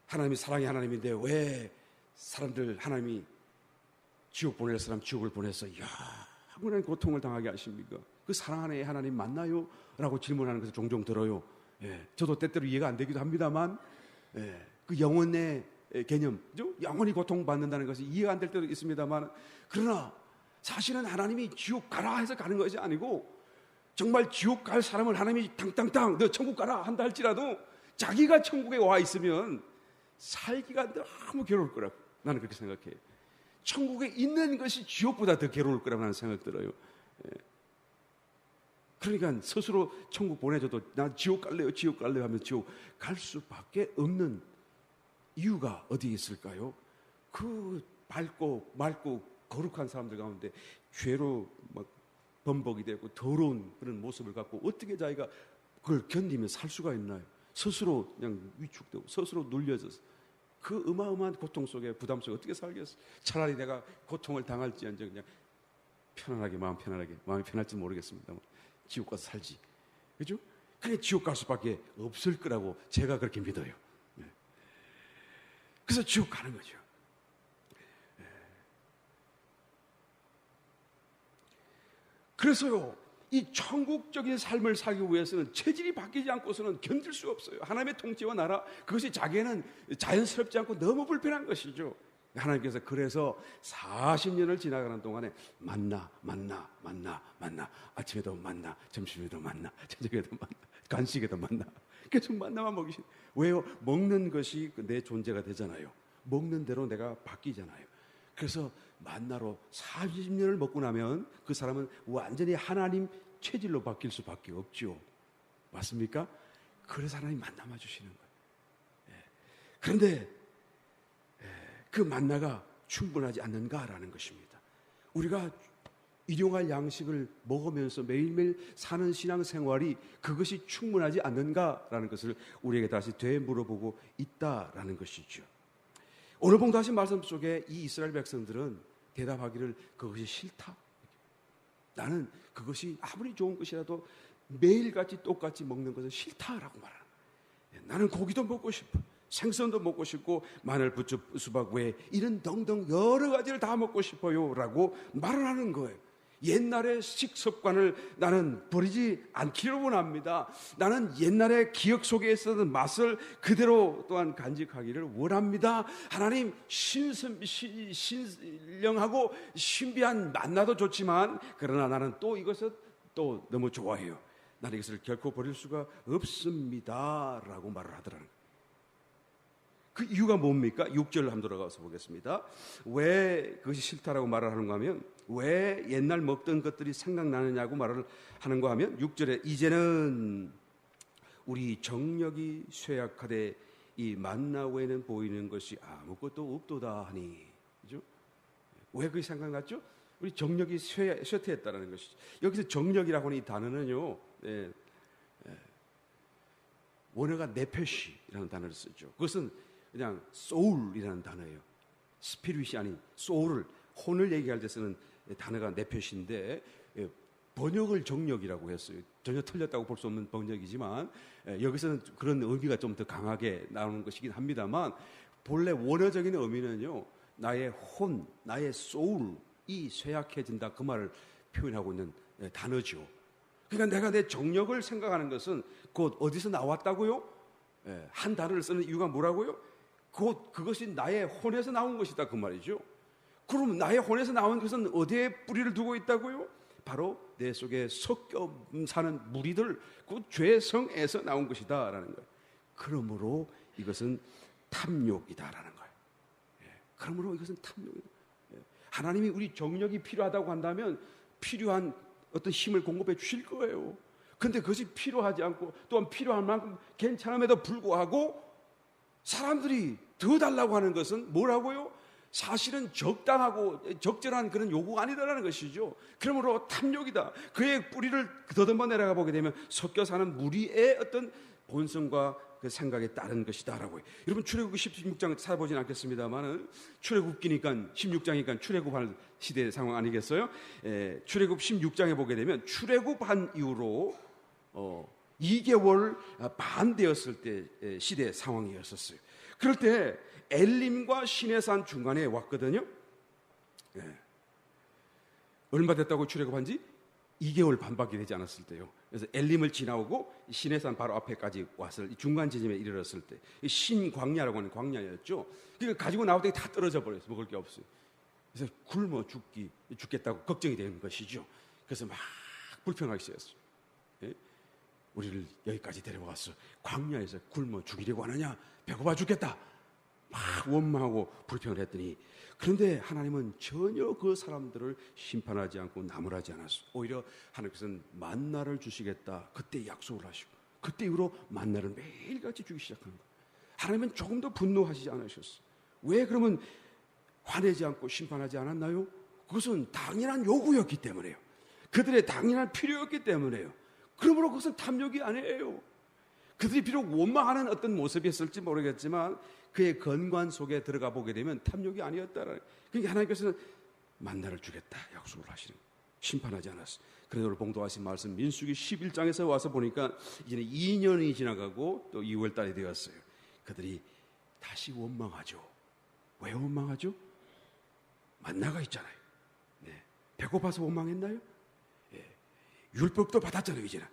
하나님이 사랑의 하나님인데 왜 사람들 하나님이 지옥 보낼 사람 지옥을 보내서 아무런 고통을 당하게 하십니까? 그 사랑하는 하나님 맞나요? 라고 질문하는 것을 종종 들어요. 저도 때때로 이해가 안 되기도 합니다만, 그 영혼의 개념, 영원히 고통받는다는 것이 이해가 안 될 때도 있습니다만, 그러나 사실은 하나님이 지옥 가라 해서 가는 것이 아니고, 정말 지옥 갈 사람을 하나님이 당당당 너 천국 가라 한다 할지라도 자기가 천국에 와 있으면 살기가 너무 괴로울 거라고 나는 그렇게 생각해요. 천국에 있는 것이 지옥보다 더 괴로울 거라고 나는 생각 들어요. 그러니까 스스로 천국 보내줘도 나 지옥 갈래요 하면 지옥 갈 수밖에 없는 이유가 어디에 있을까요? 그 밝고 맑고 거룩한 사람들 가운데 죄로 막 범벅이 되고 더러운 그런 모습을 갖고 어떻게 자기가 그걸 견디며 살 수가 있나요? 스스로 그냥 위축되고 스스로 눌려져서 그 어마어마한 고통 속에 부담 속에 어떻게 살겠어? 차라리 내가 고통을 당할지언정 그냥 편안하게 마음이 편할지 모르겠습니다만 지옥 가서 살지, 그죠? 그래 지옥 갈 수밖에 없을 거라고 제가 그렇게 믿어요. 그래서 지옥 가는 거죠. 그래서요, 이 천국적인 삶을 살기 위해서는 체질이 바뀌지 않고서는 견딜 수 없어요. 하나님의 통치와 나라, 그것이 자기에는 자연스럽지 않고 너무 불편한 것이죠. 하나님께서 그래서 40년을 지나가는 동안에 만나 아침에도 만나, 점심에도 만나, 저녁에도 만나, 간식에도 만나, 계속 만나만 먹이신. 왜요? 먹는 것이 내 존재가 되잖아요. 먹는 대로 내가 바뀌잖아요. 그래서 만나로 40년을 먹고 나면 그 사람은 완전히 하나님 체질로 바뀔 수밖에 없죠. 맞습니까? 그래서 하나님 만나만 주시는 거예요. 그런데 그 만나가 충분하지 않는가라는 것입니다. 우리가 일용할 양식을 먹으면서 매일매일 사는 신앙생활이 그것이 충분하지 않는가라는 것을 우리에게 다시 되물어보고 있다라는 것이죠. 오늘 본다신 말씀 속에 이 이스라엘 백성들은 대답하기를 그것이 싫다. 나는 그것이 아무리 좋은 것이라도 매일같이 똑같이 먹는 것은 싫다라고 말하는 거예요. 나는 고기도 먹고 싶어. 생선도 먹고 싶고 마늘, 부추, 수박 외에 이런 등등 여러 가지를 다 먹고 싶어요 라고 말을 하는 거예요. 옛날의 식습관을 나는 버리지 않기를 원합니다. 나는 옛날의 기억 속에 있었던 맛을 그대로 또한 간직하기를 원합니다. 하나님, 신령하고 신비한 만나도 좋지만 그러나 나는 또 이것을 또 너무 좋아해요. 나는 이것을 결코 버릴 수가 없습니다 라고 말을 하더라는 거예요. 그 이유가 뭡니까? 6절 한번 돌아가서 보겠습니다. 왜 그것이 싫다라고 말을 하는가 하면, 왜 옛날 먹던 것들이 생각나느냐고 말을 하는가 하면 6절에 이제는 우리 정력이 쇠약하되 이 만나 외에는 보이는 것이 아무것도 없도다 하니. 그죠? 왜 그게 생각났죠? 우리 정력이 쇠퇴했다는 것이죠. 여기서 정력이라고 하는 이 단어는요, 원어가 네페시라는 단어를 쓰죠. 그것은 그냥 소울이라는 단어예요. 스피릿이 아닌 소울을, 혼을 얘기할 때 쓰는 단어가 네페시인데 번역을 정력이라고 했어요. 전혀 틀렸다고 볼 수 없는 번역이지만 여기서는 그런 의미가 좀 더 강하게 나오는 것이긴 합니다만 본래 원어적인 의미는요, 나의 혼, 나의 소울, 이 쇠약해진다 그 말을 표현하고 있는 단어죠. 그러니까 내가 내 정력을 생각하는 것은 곧 어디서 나왔다고요? 한 단어를 쓰는 이유가 뭐라고요? 곧 그것이 나의 혼에서 나온 것이다 그 말이죠. 그럼 나의 혼에서 나온 것은 어디에 뿌리를 두고 있다고요? 바로 내 속에 섞여 사는 무리들, 그 죄성에서 나온 것이다라는 거예요. 그러므로 이것은 탐욕이다라는 거예요. 그러므로 이것은 탐욕이다. 하나님이 우리 정력이 필요하다고 한다면 필요한 어떤 힘을 공급해 주실 거예요. 그런데 그것이 필요하지 않고 또한 필요한 만큼 괜찮음에도 불구하고 사람들이 더 달라고 하는 것은 뭐라고요? 사실은 적당하고 적절한 그런 요구가 아니다라는 것이죠. 그러므로 탐욕이다. 그의 뿌리를 더듬어 내려가 보게 되면 섞여 사는 무리의 어떤 본성과 그 생각에 따른 것이다라고. 여러분 출애굽기 16장 찾아보진 않겠습니다만은 출애굽기니까 16장이니까 출애굽할 시대의 상황 아니겠어요? 출애굽 16장에 보게 되면 출애굽한 이후로 2개월 반 되었을 때 시대 상황이었었어요. 그럴 때 엘림과 시내산 중간에 왔거든요. 얼마 됐다고 출애굽한 지? 2개월 반밖에 되지 않았을 때요. 그래서 엘림을 지나오고 시내산 바로 앞에까지 왔을 중간 지점에 이르렀을 때 신광야라고 하는 광야였죠. 그러니까 가지고 나올 때 다 떨어져 버렸어요. 먹을 게 없어요. 그래서 굶어 죽겠다고 걱정이 되는 것이죠. 그래서 막 불평하기 시작했어요. 우리를 여기까지 데려왔어. 광야에서 굶어 죽이려고 하느냐? 배고파 죽겠다. 막 원망하고 불평을 했더니, 그런데 하나님은 전혀 그 사람들을 심판하지 않고 나무라지 않았어. 오히려 하나님께서는 만나를 주시겠다 그때 약속을 하시고, 그때 이후로 만나를 매일같이 주기 시작한 거예요. 하나님은 조금 더 분노하시지 않으셨어. 왜 그러면 화내지 않고 심판하지 않았나요? 그것은 당연한 요구였기 때문에요. 그들의 당연한 필요였기 때문에요. 그러므로 그것은 탐욕이 아니에요. 그들이 비록 원망하는 어떤 모습이었을지 모르겠지만 그의 건관 속에 들어가 보게 되면 탐욕이 아니었다라는. 그러니까 하나님께서는 만나를 주겠다 약속을 하시는, 심판하지 않았어. 그래서 오늘 봉독하신 말씀 민수기 11장에서 와서 보니까 이제는 2년이 지나가고 또 2월 달이 되었어요. 그들이 다시 원망하죠. 왜 원망하죠? 만나가 있잖아요. 배고파서 원망했나요? 율법도 받았잖아요. 이제는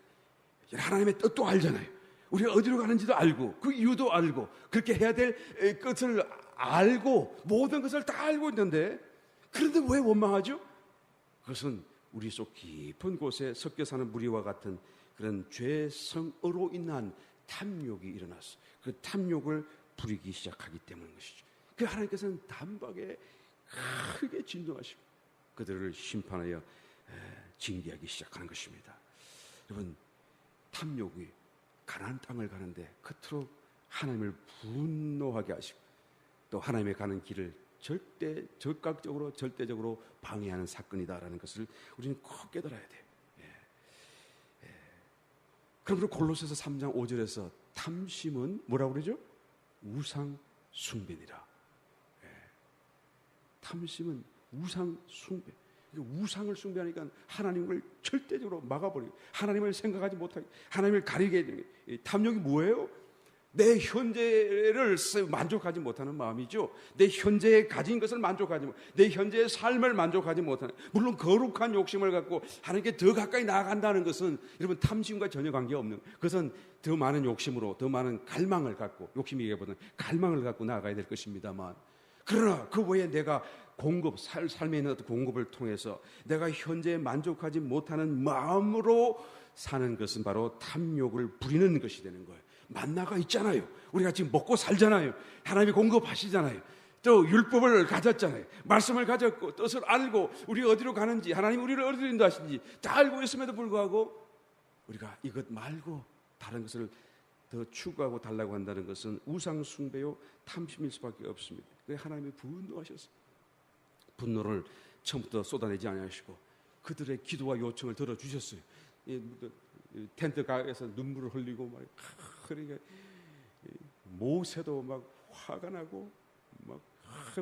하나님의 뜻도 알잖아요. 우리가 어디로 가는지도 알고 그 이유도 알고 그렇게 해야 될 것을 알고 모든 것을 다 알고 있는데, 그런데 왜 원망하죠? 그것은 우리 속 깊은 곳에 섞여 사는 무리와 같은 그런 죄성으로 인한 탐욕이 일어났어. 그 탐욕을 부리기 시작하기 때문인 것이죠. 그 하나님께서는 단박에 크게 진노하시고 그들을 심판하여 징계하기 시작하는 것입니다. 여러분, 탐욕이 가나안 땅을 가는데 끝으로 하나님을 분노하게 하시고 또 하나님의 가는 길을 절대적으로 방해하는 사건이다라는 것을 우리는 꼭 깨달아야 돼요. 그러므로 골로새서 3장 5절에서 탐심은 뭐라고 그러죠? 우상 숭배니라. 탐심은 우상 숭배. 우상을 숭배하니까 하나님을 절대적으로 막아버리고 하나님을 생각하지 못하게, 하나님을 가리게 되는 거예요. 탐욕이 뭐예요? 내 현재를 만족하지 못하는 마음이죠. 내 현재에 가진 것을 만족하지 못, 내 현재의 삶을 만족하지 못하는, 물론 거룩한 욕심을 갖고 하나님께 더 가까이 나아간다는 것은 여러분 탐심과 전혀 관계없는, 그것은 더 많은 욕심으로 더 많은 갈망을 갖고, 욕심이기보다는 갈망을 갖고 나아가야 될 것입니다만, 그러나 그 외에 내가 삶에 있는 어떤 공급을 통해서 내가 현재에 만족하지 못하는 마음으로 사는 것은 바로 탐욕을 부리는 것이 되는 거예요. 만나가 있잖아요. 우리가 지금 먹고 살잖아요. 하나님이 공급하시잖아요. 또 율법을 가졌잖아요. 말씀을 가졌고 뜻을 알고 우리가 어디로 가는지, 하나님 우리를 어디로 인도하시는지 다 알고 있음에도 불구하고 우리가 이것 말고 다른 것을 더 추구하고 달라고 한다는 것은 우상 숭배요 탐심일 수밖에 없습니다. 그래서 하나님이 분노하셨어요. 분노를 처음부터 쏟아내지 아니하시고 그들의 기도와 요청을 들어주셨어요. 텐트 가에서 눈물을 흘리고 막 그러니까 모세도 막 화가 나고 막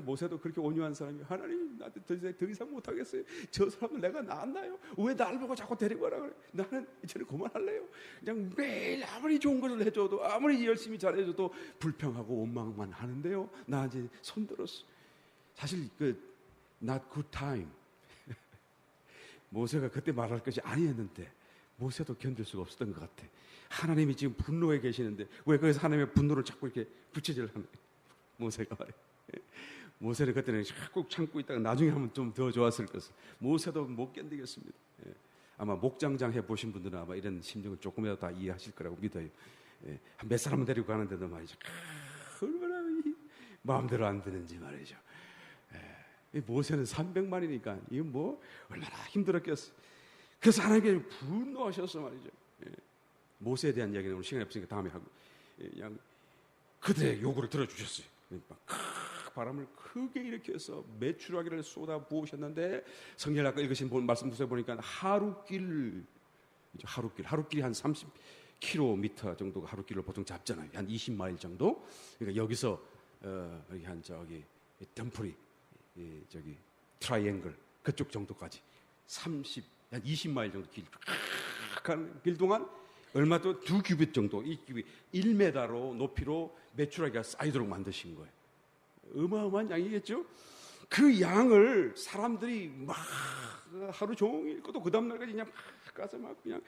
모세도 그렇게 온유한 사람이, 하나님 나한테 더 이상 못하겠어요. 저 사람을 내가 낳았나요? 왜 나를 보고 자꾸 데리고 가라 그래? 나는 이제는 그만할래요. 그냥 매일 아무리 좋은 것을 해줘도 아무리 열심히 잘해줘도 불평하고 원망만 하는데요. 나 이제 손들었어. 사실 그 not good time, 모세가 그때 말할 것이 아니었는데 모세도 견딜 수가 없었던 것 같아. 하나님이 지금 분노해 계시는데 왜 거기서 하나님의 분노를 자꾸 이렇게 부채질 하는 거예요. 모세가 말이에요. 모세는 그때는 자꾸 참고 있다가 나중에 하면 좀 더 좋았을 것을. 모세도 못 견디겠습니다. 아마 목장장 해보신 분들은 아마 이런 심정을 조금이라도 다 이해하실 거라고 믿어요. 몇 사람을 데리고 가는데도 말이죠. 얼마나 마음대로 안 되는지 말이죠. 모세는 300만이니까 이건 뭐 얼마나 힘들었겠어. 그래서 하나님께 분노하셔서 말이죠. 모세에 대한 이야기는 오늘 시간이 없으니까 다음에 하고, 그냥 그들의 요구를 들어주셨어요. 바람을 크게 일으켜서 메추라기를 쏟아 부으셨는데, 성경을 아까 읽으신 말씀 보니까 하루길이 한 30km 정도가 하루길을 보통 잡잖아요. 한 20마일 정도. 그러니까 여기서 여기 한 저기 덤프리 저기 트라이앵글 그쪽 정도까지 한 20마일 정도 길 동안 얼마 또 2규빗 정도, 이 규빗 1m로 높이로 메추라기가 쌓이도록 만드신 거예요. 어마어마한 양이겠죠? 그 양을 사람들이 막 하루 종일 또 그 다음날까지 그냥 막 가서 막 그냥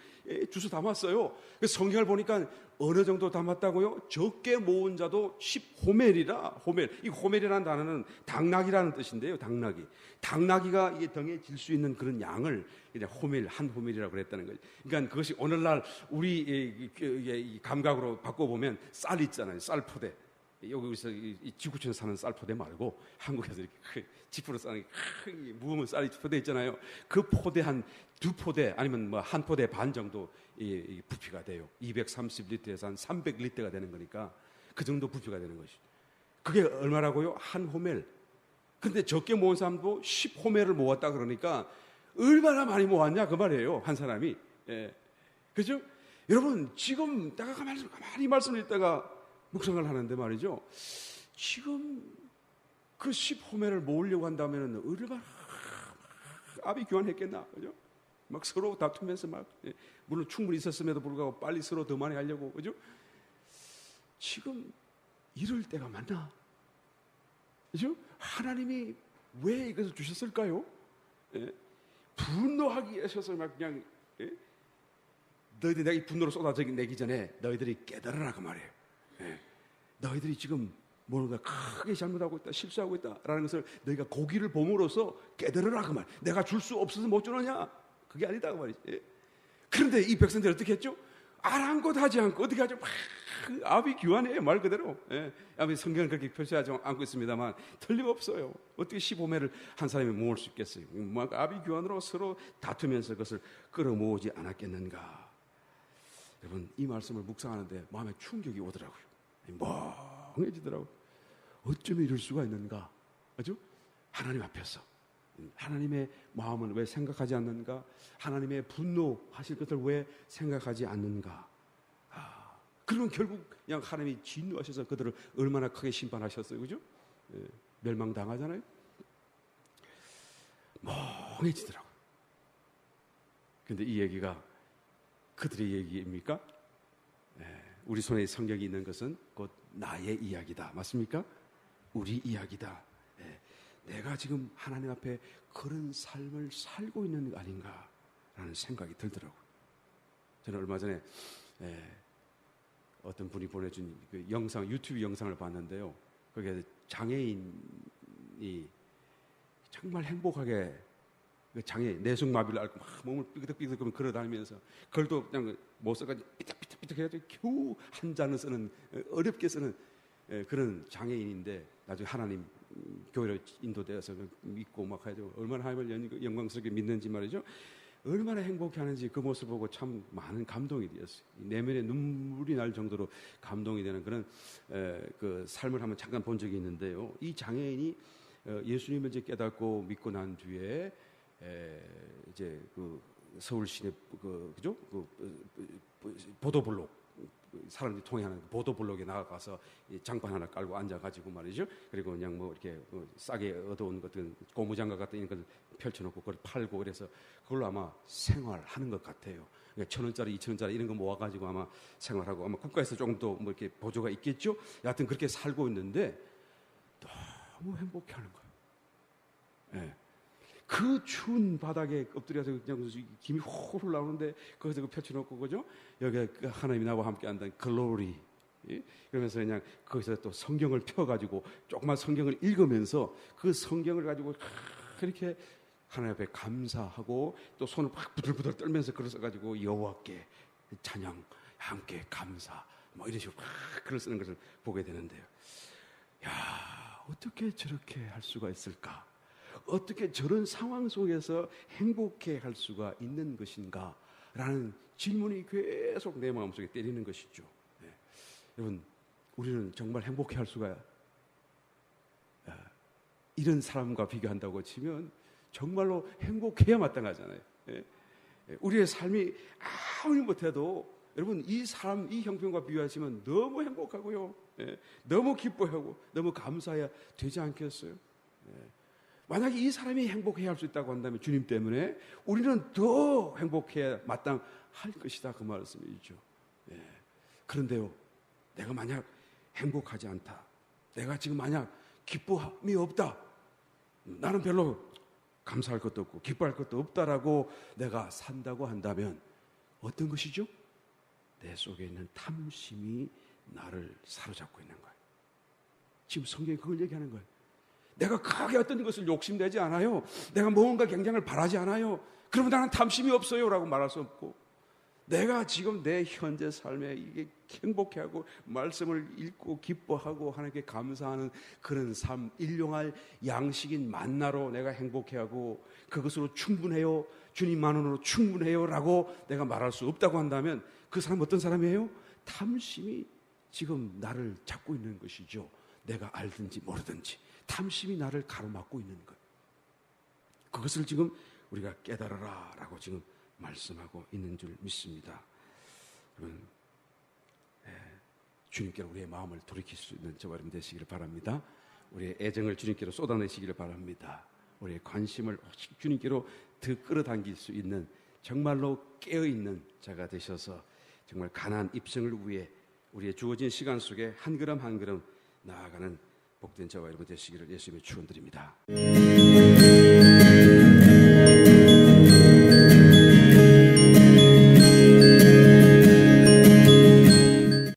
주워 담았어요. 그래서 성경을 보니까 어느 정도 담았다고요? 적게 모은 자도 10호멜이라. 호멜. 이 호멜이라는 단어는 당나귀라는 뜻인데요. 당나귀가 이게 등에 질 수 있는 그런 양을 이제 호멜, 한 호멜이라고 그랬다는 거죠. 그러니까 그것이 오늘날 우리 감각으로 바꿔보면 쌀 있잖아요. 쌀포대. 여기서 이 지구촌에 사는 쌀포대 말고 한국에서 이렇게 지프로 싸는 큰 무거운 쌀이 포대 있잖아요. 그 포대 한 2포대 아니면 뭐 한 포대 반 정도 이 부피가 돼요. 230리터에서 한 300리터가 되는 거니까 그 정도 부피가 되는 것이. 그게 얼마라고요? 한 호멜. 근데 적게 모은 사람도 10호멜을 모았다 그러니까 얼마나 많이 모았냐 그 말이에요. 한 사람이. 그죠? 여러분 지금 내가 가만히 말씀을 듣다가 묵상을 하는데 말이죠. 지금 그 10호멜을 모으려고 한다면 얼마나 압이 교환했겠나, 그죠? 막 서로 다투면서 막, 물론 충분히 있었음에도 불구하고 빨리 서로 더 많이 하려고, 그죠? 지금 이럴 때가 맞나? 그죠? 하나님이 왜 이것을 주셨을까요? 분노하기 위해서 막 그냥, 너희들이 내가 이 분노를 쏟아내기 전에 너희들이 깨달으라 그 말이에요. 너희들이 지금 뭔가 크게 잘못하고 있다, 실수하고 있다라는 것을 너희가 고기를 봄으로써 깨달으라 그 말. 내가 줄 수 없어서 못 주느냐? 그게 아니다 그 말이지. 그런데 이 백성들이 어떻게 했죠? 아랑곳 하지 않고 어떻게 하죠? 막 압이 규환해요, 말 그대로. 아마 성경은 그렇게 표시하지 않고 있습니다만 틀림없어요. 어떻게 15매를 한 사람이 모을 수 있겠어요? 막 압이 규환으로 서로 다투면서 그것을 끌어모으지 않았겠는가? 여러분 이 말씀을 묵상하는데 마음에 충격이 오더라고요. 멍해지더라고요. 어쩌면 이럴 수가 있는가? 그죠? 하나님 앞에서 하나님의 마음은 왜 생각하지 않는가? 하나님의 분노하실 것을 왜 생각하지 않는가? 그러면 결국 그냥 하나님이 진노하셔서 그들을 얼마나 크게 심판하셨어요, 그죠? 멸망당하잖아요. 멍해지더라고요. 근데 이 얘기가 그들의 얘기입니까? 우리 손에 성경이 있는 것은 곧 나의 이야기다. 맞습니까? 우리 이야기다. 내가 지금 하나님 앞에 그런 삶을 살고 있는 거 아닌가라는 생각이 들더라고요. 저는 얼마 전에 어떤 분이 보내준 그 영상, 유튜브 영상을 봤는데요. 거기에 장애인이 정말 행복하게 그 장애 내숭마비를 앓고 막 몸을 삐그덕삐그덕 걸어다니면서 그걸 또 그냥 못 써가지고 삐딱삐딱삐딱 해가지고 겨우 한 잔을 쓰는 어렵게 쓰는 그런 장애인인데 나중에 하나님 교회를 인도되어서 믿고 막 해가지고 얼마나 하나님을 영광스럽게 믿는지 말이죠. 얼마나 행복해하는지 그 모습 보고 참 많은 감동이 되었어요. 내면에 눈물이 날 정도로 감동이 되는 그런 그 삶을 한번 잠깐 본 적이 있는데요. 이 장애인이 예수님을 이제 깨닫고 믿고 난 뒤에 이제 그 서울 시내 그죠? 보도블록 사람들이 통행하는 보도블록에 나가서 장판 하나 깔고 앉아가지고 말이죠. 그리고 그냥 뭐 이렇게 싸게 얻어온 것들 고무장갑 같은 이런 걸 펼쳐놓고 그걸 팔고 그래서 그걸로 아마 생활하는 것 같아요. 그러니까 1,000원짜리, 2,000원짜리 이런 거 모아가지고 아마 생활하고 아마 국가에서 조금 더 뭐 이렇게 보조가 있겠죠. 여하튼 그렇게 살고 있는데 너무 행복해하는 거예요. 그 추운 바닥에 엎드려서 그냥 김이 홀홀 나오는데 거기서 그 펼쳐놓고 그죠? 여기 하나님이 나와 함께 한다는 글로리. 그러면서 그냥 거기서 또 성경을 펴가지고 조그만 성경을 읽으면서 그 성경을 가지고 그렇게 하나님 앞에 감사하고 또 손을 막 부들부들 떨면서 글을 써가지고 여호와께 찬양, 함께 감사, 뭐 이런 식으로 막 글을 쓰는 것을 보게 되는데요. 야, 어떻게 저렇게 할 수가 있을까? 어떻게 저런 상황 속에서 행복해 할 수가 있는 것인가? 라는 질문이 계속 내 마음속에 때리는 것이죠. 네. 여러분, 우리는 정말 행복해 할 수가 이런 사람과 비교한다고 치면 정말로 행복해야 마땅하잖아요. 예. 우리의 삶이 아무리 못해도 여러분 이 사람, 이 형편과 비교하시면 너무 행복하고요. 예. 너무 기뻐하고 너무 감사해야 되지 않겠어요? 예. 만약에 이 사람이 행복해야 할 수 있다고 한다면 주님 때문에 우리는 더 행복해야 마땅할 것이다, 그 말씀이죠. 예. 그런데요, 내가 만약 행복하지 않다, 내가 지금 만약 기쁨이 없다, 나는 별로 감사할 것도 없고 기뻐할 것도 없다라고 내가 산다고 한다면 어떤 것이죠? 내 속에 있는 탐심이 나를 사로잡고 있는 거예요. 지금 성경이 그걸 얘기하는 거예요. 내가 크게 어떤 것을 욕심내지 않아요. 내가 무언가 경쟁을 바라지 않아요. 그러면 나는 탐심이 없어요 라고 말할 수 없고, 내가 지금 내 현재 삶에 이게 행복해하고 말씀을 읽고 기뻐하고 하나님께 감사하는 그런 삶, 일용할 양식인 만나로 내가 행복해하고 그것으로 충분해요, 주님만으로 충분해요 라고 내가 말할 수 없다고 한다면 그 사람은 어떤 사람이에요? 탐심이 지금 나를 잡고 있는 것이죠. 내가 알든지 모르든지 탐심이 나를 가로막고 있는 것, 그것을 지금 우리가 깨달아라 라고 지금 말씀하고 있는 줄 믿습니다. 여러분, 주님께로 우리의 마음을 돌이킬 수 있는 저와 여러분 되시기를 바랍니다. 우리의 애정을 주님께로 쏟아내시기를 바랍니다. 우리의 관심을 오직 주님께로 더 끌어당길 수 있는 정말로 깨어있는 자가 되셔서 정말 가나안 입성을 위해 우리의 주어진 시간 속에 한 걸음 한 걸음 나아가는 복된 저와 여러분 되시기를 예수님의 축원드립니다.